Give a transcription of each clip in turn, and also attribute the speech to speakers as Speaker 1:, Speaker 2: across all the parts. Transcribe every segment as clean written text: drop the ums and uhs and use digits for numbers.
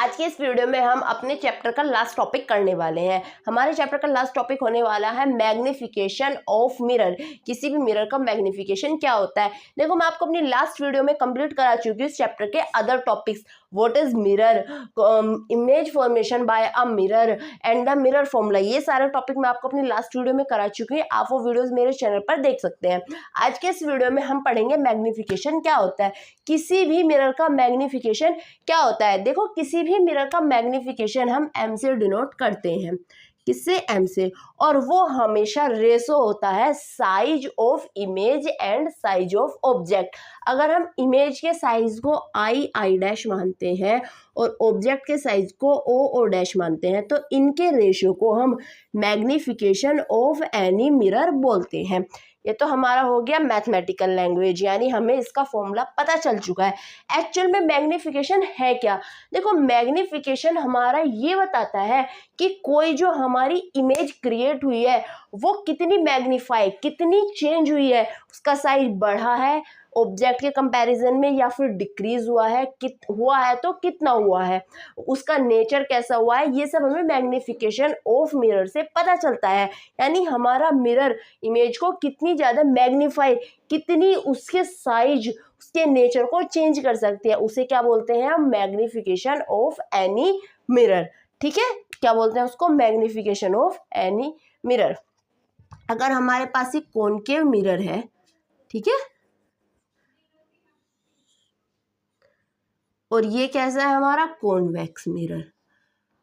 Speaker 1: आज के इस वीडियो में हम अपने चैप्टर का लास्ट टॉपिक करने वाले हैं। हमारे चैप्टर का लास्ट टॉपिक होने वाला है मैग्निफिकेशन ऑफ मिरर। किसी भी मिरर का मैग्निफिकेशन क्या होता है। देखो, मैं आपको अपनी लास्ट वीडियो में कंप्लीट करा चुकी हूँ इस चैप्टर के other topics, what is mirror, image formation by a mirror and the mirror formula. ये सारे टॉपिक मैं आपको अपनी लास्ट वीडियो में करा चुकी हूँ। आप वो वीडियोस मेरे चैनल पर देख सकते हैं। आज के इस वीडियो में हम पढ़ेंगे मैग्निफिकेशन क्या होता है, किसी भी मिरर का मैग्निफिकेशन क्या होता है। देखो, किसी भी मिरर का मैग्निफिकेशन हम एम से डिनोट करते हैं। किससे? एम से। और वो हमेशा रेशो होता है size of image and size of object. अगर हम इमेज के साइज को आई डैश मानते हैं और ऑब्जेक्ट के साइज को ओ डैश मानते हैं, तो इनके रेशियो को हम मैग्निफिकेशन ऑफ एनी मिरर बोलते हैं। ये तो हमारा हो गया मैथमेटिकल लैंग्वेज, यानी हमें इसका फॉर्मूला पता चल चुका है। एक्चुअल में मैग्निफिकेशन है क्या? देखो, मैग्निफिकेशन हमारा ये बताता है कि कोई जो हमारी इमेज क्रिएट हुई है वो कितनी मैग्नीफाई, कितनी चेंज हुई है, उसका साइज बढ़ा है ऑब्जेक्ट के कंपैरिजन में या फिर डिक्रीज हुआ है, हुआ है तो कितना हुआ है, उसका नेचर कैसा हुआ है। ये सब हमें मैग्निफिकेशन ऑफ मिरर से पता चलता है। यानी हमारा मिरर इमेज को कितनी ज़्यादा मैग्नीफाई, कितनी उसके साइज, उसके नेचर को चेंज कर सकती है, उसे क्या बोलते हैं हम? Magnification of any mirror. ठीक है, क्या बोलते हैं उसको? Magnification of any mirror. अगर हमारे पास एक कॉनकेव मिरर है, ठीक है, और ये कैसा है हमारा? Convex mirror.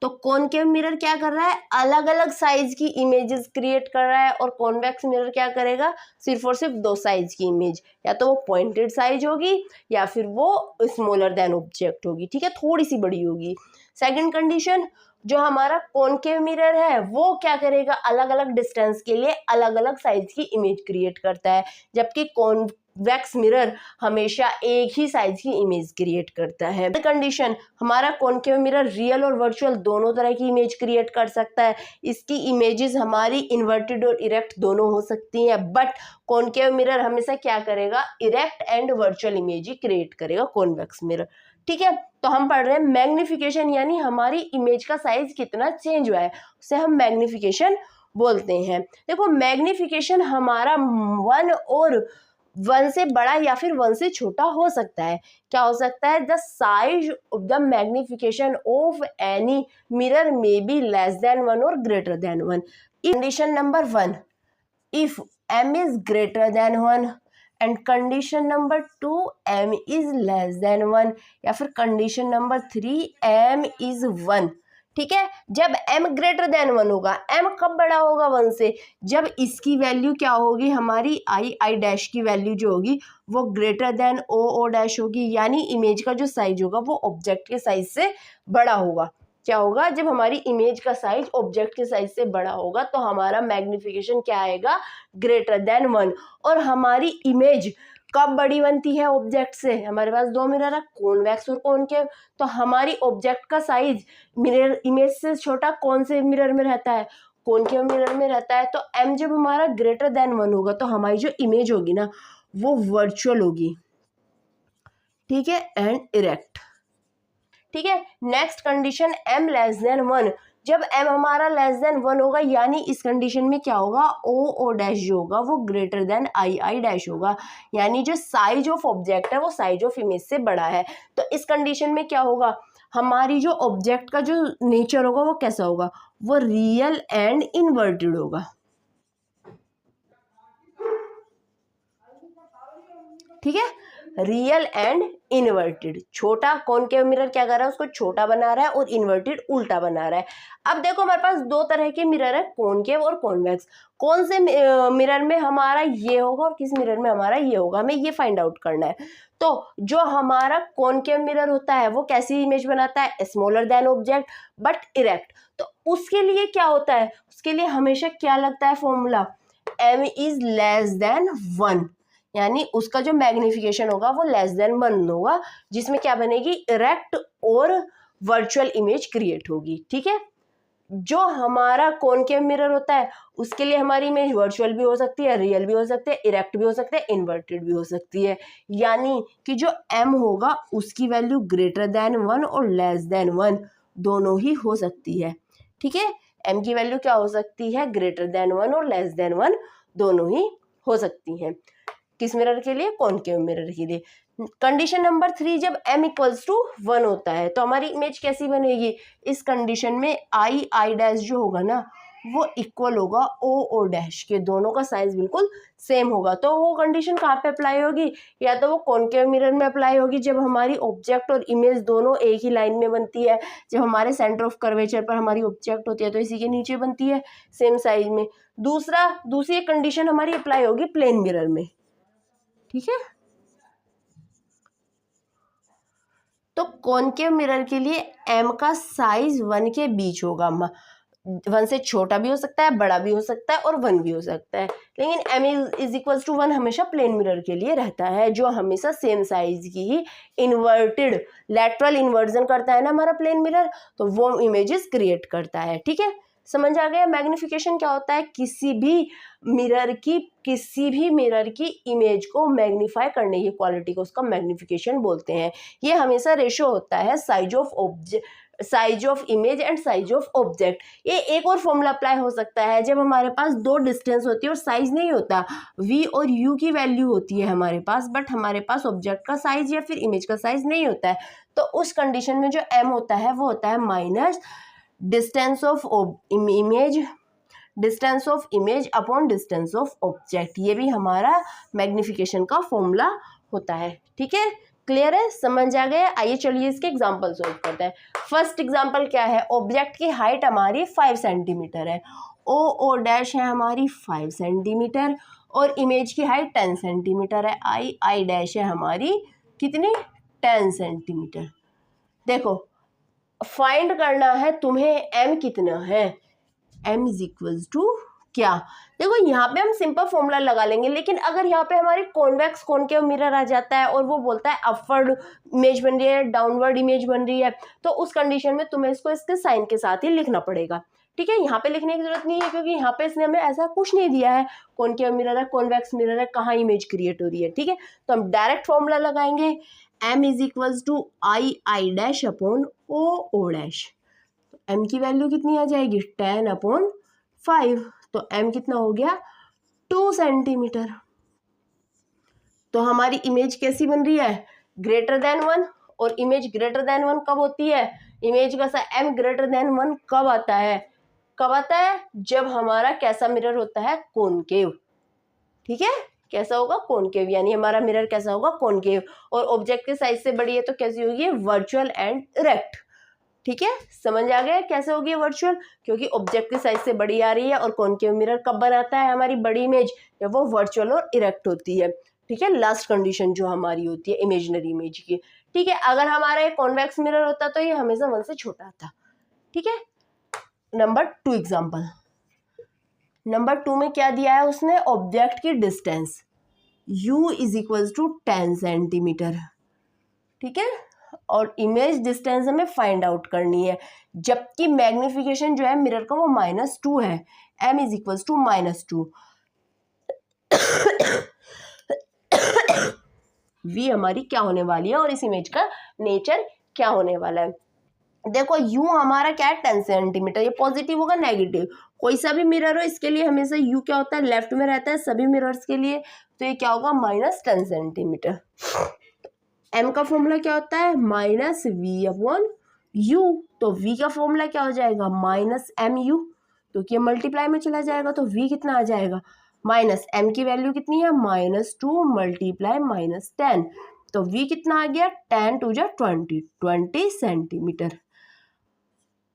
Speaker 1: तो कॉनकेव मिरर क्या कर रहा है? अलग अलग साइज की इमेजेस क्रिएट कर रहा है। और कॉन्वेक्स मिरर क्या करेगा? सिर्फ और सिर्फ दो साइज की इमेज, या तो वो पॉइंटेड साइज होगी या फिर वो स्मॉलर देन ऑब्जेक्ट होगी। ठीक है, थोड़ी सी बड़ी होगी। सेकंड कंडीशन, जो हमारा कॉनकेव मिरर है वो क्या करेगा? अलग अलग डिस्टेंस के लिए अलग अलग साइज की इमेज क्रिएट करता है, जबकि कॉन्वेक्स मिरर हमेशा एक ही साइज की इमेज क्रिएट करता है। कंडीशन, हमारा कॉनकेव मिरर रियल और वर्चुअल दोनों तरह की इमेज क्रिएट कर सकता है। इसकी इमेजेस हमारी इन्वर्टेड और इरेक्ट दोनों हो सकती हैं, बट कॉनकेव मिरर हमेशा क्या करेगा? Erect and virtual image he create करेगा कॉन्वेक्स मिरर। ठीक है, तो हम पढ़ रहे हैं मैग्निफिकेशन, यानी हमारी इमेज का साइज कितना चेंज हुआ है उसे हम मैग्निफिकेशन बोलते हैं। देखो, मैग्निफिकेशन हमारा वन से बड़ा या फिर वन से छोटा हो सकता है। क्या हो सकता है? The size of the magnification of any mirror may be less than one or greater than one. Condition number 1, if m is greater than 1 and condition number 2 m is less than 1, या फिर condition number 3 m is 1। ठीक है, जब m greater than 1 होगा, m कब बड़ा होगा 1 से? जब इसकी वैल्यू क्या होगी? हमारी आई डैश की वैल्यू जो होगी वो ग्रेटर देन ओ डैश होगी, यानी इमेज का जो साइज होगा वो ऑब्जेक्ट के साइज से बड़ा होगा। क्या होगा? जब हमारी इमेज का साइज ऑब्जेक्ट के साइज से बड़ा होगा तो हमारा मैग्निफिकेशन क्या आएगा? Greater than 1। और हमारी इमेज कब बड़ी बनती है ऑब्जेक्ट से? हमारे पास दो मिरर है, कॉन्वेक्स और कॉनकेव, तो हमारी ऑब्जेक्ट का साइज मिरर इमेज से छोटा कौन से मिरर में रहता है? कॉनकेव मिरर में रहता है। तो m जब हमारा ग्रेटर देन 1 होगा तो हमारी जो इमेज होगी ना वो वर्चुअल होगी, ठीक है, एंड इरेक्ट। ठीक है, next condition m less than 1। जब m हमारा लेस देन 1 होगा, यानी इस कंडीशन में क्या होगा? ओ डैश जो होगा वो ग्रेटर देन आई डैश होगा, यानी जो साइज ऑफ ऑब्जेक्ट है वो साइज ऑफ इमेज से बड़ा है। तो इस कंडीशन में क्या होगा? हमारी जो ऑब्जेक्ट का जो नेचर होगा वो कैसा होगा? वो रियल एंड इन्वर्टेड होगा। ठीक है, रियल एंड इन्वर्टेड। छोटा कॉनकेव मिरर क्या कर रहा है? उसको छोटा बना रहा है, और इन्वर्टेड उल्टा बना रहा है। अब देखो, हमारे पास दो तरह के मिरर है, कॉनकेव और कॉन्वेक्स। कौन से मिरर में हमारा ये होगा और किस मिरर में हमारा ये होगा, हमें ये फाइंड आउट करना है। तो जो हमारा कॉनकेव मिरर होता है वो कैसी इमेज बनाता है? Smaller than object but erect. तो उसके लिए क्या होता है? उसके लिए हमेशा क्या लगता है formula? m is less than 1, यानी उसका जो मैग्निफिकेशन होगा वो लेस देन 1 होगा, जिसमें क्या बनेगी? इरेक्ट और वर्चुअल इमेज क्रिएट होगी। ठीक है, जो हमारा कॉनकेव मिरर होता है उसके लिए हमारी इमेज वर्चुअल भी हो सकती है, रियल भी हो सकती है, इरेक्ट भी हो सकती है, इन्वर्टेड भी हो सकती है। यानी कि जो m होगा उसकी वैल्यू ग्रेटर देन 1 और लेस देन 1 दोनों ही हो सकती है। ठीक है, m की वैल्यू क्या हो सकती है, ग्रेटर देन 1 और लेस देन 1 दोनों ही हो सकती हैं। किस मिरर के लिए, कॉनकेव मिरर के लिए। कंडीशन नंबर 3, जब m इक्वल्स टू 1 होता है तो हमारी इमेज कैसी बनेगी, इस कंडीशन में आई डैश जो होगा ना वो इक्वल होगा ओ डैश के, दोनों का साइज बिल्कुल सेम होगा। तो वो कंडीशन कहाँ पे अप्लाई होगी, या तो वो कॉनकेव मिरर में अप्लाई होगी जब हमारी ऑब्जेक्ट और इमेज दोनों एक ही लाइन में बनती है, जब हमारे सेंटर ऑफ कर्वेचर पर हमारी ऑब्जेक्ट होती है तो इसी के नीचे बनती है सेम साइज में। दूसरी कंडीशन हमारी अप्लाई होगी प्लेन मिरर में। ठीक है, तो कॉनकेव मिरर के लिए m का साइज 1 के बीच होगा। 1 से छोटा भी हो सकता है, बड़ा भी हो सकता है और 1 भी हो सकता है, लेकिन m इज इक्वल्स टू 1 हमेशा प्लेन मिरर के लिए रहता है, जो हमेशा सेम साइज की ही इन्वर्टेड लैटरल इन्वर्जन करता है ना हमारा प्लेन मिरर, तो वो इमेजेस क्रिएट करता है। ठीक है, समझ आ गया। मैग्निफिकेशन क्या होता है, किसी भी मिरर की इमेज को मैग्नीफाई करने की क्वालिटी को उसका मैग्निफिकेशन बोलते हैं। ये हमेशा रेशो होता है size of image and size of object. ये एक और फॉर्मूला अप्लाई हो सकता है जब हमारे पास दो डिस्टेंस होती है और साइज नहीं होता, v और u की वैल्यू होती है हमारे पास, बट हमारे पास ऑब्जेक्ट का साइज या फिर इमेज का साइज नहीं होता है, तो उस कंडीशन में जो m होता है वो होता है minus distance of image upon distance of object. ये भी हमारा मैग्निफिकेशन का फॉर्मूला होता है। ठीक है, क्लियर है, समझ आ गया। आइए चलिए इसके एग्जांपल सॉल्व करते हैं। फर्स्ट एग्जांपल क्या है, ऑब्जेक्ट की हाइट हमारी 5 सेंटीमीटर है, ओ डैश है हमारी 5 सेंटीमीटर और इमेज की हाइट 10 सेंटीमीटर है, आई डैश है हमारी कितनी, 10 सेंटीमीटर। देखो फाइंड करना है तुम्हें m कितना है, m इज इक्वल्स टू क्या। देखो यहाँ पे हम सिंपल फॉर्मूला लगा लेंगे, लेकिन अगर यहाँ पे हमारी कॉन्वेक्स कॉनकेव मिरर आ जाता है और वो बोलता है अपवर्ड इमेज बन रही है, डाउनवर्ड इमेज बन रही है, तो उस कंडीशन में तुम्हें इसको इसके साइन के साथ ही लिखना पड़ेगा। ठीक है, यहाँ पे लिखने की जरूरत नहीं है क्योंकि यहाँ पे इसने हमें ऐसा कुछ नहीं दिया है, कॉनकेव मिरर है, कॉन्वेक्स मिरर है, कहाँ इमेज क्रिएट हो रही है। ठीक है, तो हम डायरेक्ट फॉर्मूला लगाएंगे, m is equals to I dash upon O dash. m की वैल्यू कितनी आ जाएगी, 10 अपॉन 5, तो m कितना हो गया, 2 सेंटीमीटर। तो हमारी इमेज कैसी बन रही है, ग्रेटर देन 1, और इमेज ग्रेटर देन 1 कब होती है, इमेज का सा m ग्रेटर देन 1 कब आता है, जब हमारा कैसा मिरर होता है, कॉनकेव। ठीक है, कैसा होगा, कॉनकेव, यानी हमारा मिरर कैसा होगा, कॉनकेव, और ऑब्जेक्ट के साइज से बड़ी है तो कैसी होगी, वर्चुअल एंड इरेक्ट। ठीक है, समझ आ गया कैसे होगी वर्चुअल, क्योंकि ऑब्जेक्ट के साइज से बड़ी आ रही है, और कॉनकेव मिरर कब बनाता है हमारी बड़ी इमेज, जब वो वर्चुअल और इरेक्ट होती है। ठीक है, लास्ट कंडीशन जो हमारी होती है इमेजिनरी इमेज की। ठीक है, अगर हमारा एक कॉन्वेक्स मिरर होता तो ये हमेशा 1 से छोटा आता। ठीक है, नंबर 2 एग्जाम्पल। नंबर 2 में क्या दिया है उसने, ऑब्जेक्ट की distance u is equals to 10 centimetre. ठीक है, और इमेज डिस्टेंस हमें फाइंड आउट करनी है, जबकि मैग्निफिकेशन जो है मिरर का वो -2 है, m is equals to -2, v हमारी क्या होने वाली है और इस इमेज का नेचर क्या होने वाला है। देखो u हमारा क्या है, 10 सेंटीमीटर, ये पॉजिटिव होगा नेगेटिव, कोई सा भी मिरर हो इसके लिए हमेशा u क्या होता है, लेफ्ट में रहता है सभी मिरर्स के लिए, तो ये क्या होगा, -10 सेंटीमीटर। m का फॉर्मूला क्या होता है, -v अपॉन u, तो v का फॉर्मूला क्या हो जाएगा, -mu, क्योंकि ये मल्टीप्लाई में चला जाएगा तो v कितना आ जाएगा, -m की वैल्यू कितनी है, -2 मल्टीप्लाई -10, तो v कितना आ गया, 10 to 20 centimetre,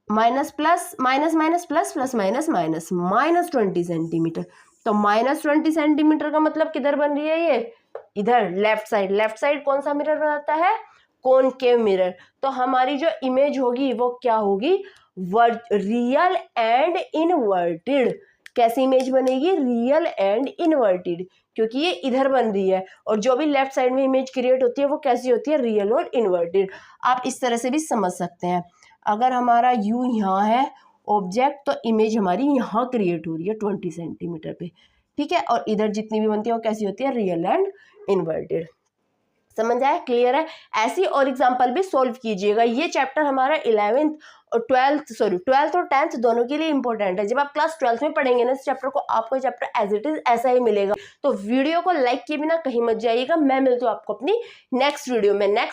Speaker 1: minus plus minus minus plus plus minus minus -20 centimetre. तो -20 सेंटीमीटर का मतलब किधर बन रही है, ये इधर लेफ्ट साइड कौन सा मिरर बनाता है, कॉनकेव मिरर। तो हमारी जो इमेज होगी वो क्या होगी, रियल एंड इनवर्टेड। कैसी इमेज बनेगी, रियल एंड इनवर्टेड, क्योंकि ये इधर बन रही है, और जो भी लेफ्ट साइड में इमेज क्रिएट होती है वो कैसी होती है, रियल और इनवर्टेड। आप इस तरह से भी समझ सकते हैं, अगर हमारा u यहाँ है ऑब्जेक्ट, तो इमेज हमारी यहाँ क्रिएट हो रही है 20 सेंटीमीटर पे, ठीक है। और इधर जितनी भी बनती है वो कैसी होती है, रियल एंड इन्वर्टेड। समझ आया, क्लियर है। ऐसी और एग्जांपल भी सॉल्व कीजिएगा। ये चैप्टर हमारा 11th और 12th और 10th दोनों के लिए इंपॉर्टेंट है। जब आप क्लास 12th में पढ़ेंगे ना इस चैप्टर को, आपको चैप्टर एज इट इज ऐसा ही मिलेगा। तो वीडियो को लाइक किए बिना कहीं मत जाइएगा। मैं मिलती हूँ आपको अपनी नेक्स्ट वीडियो में। नेक्स्ट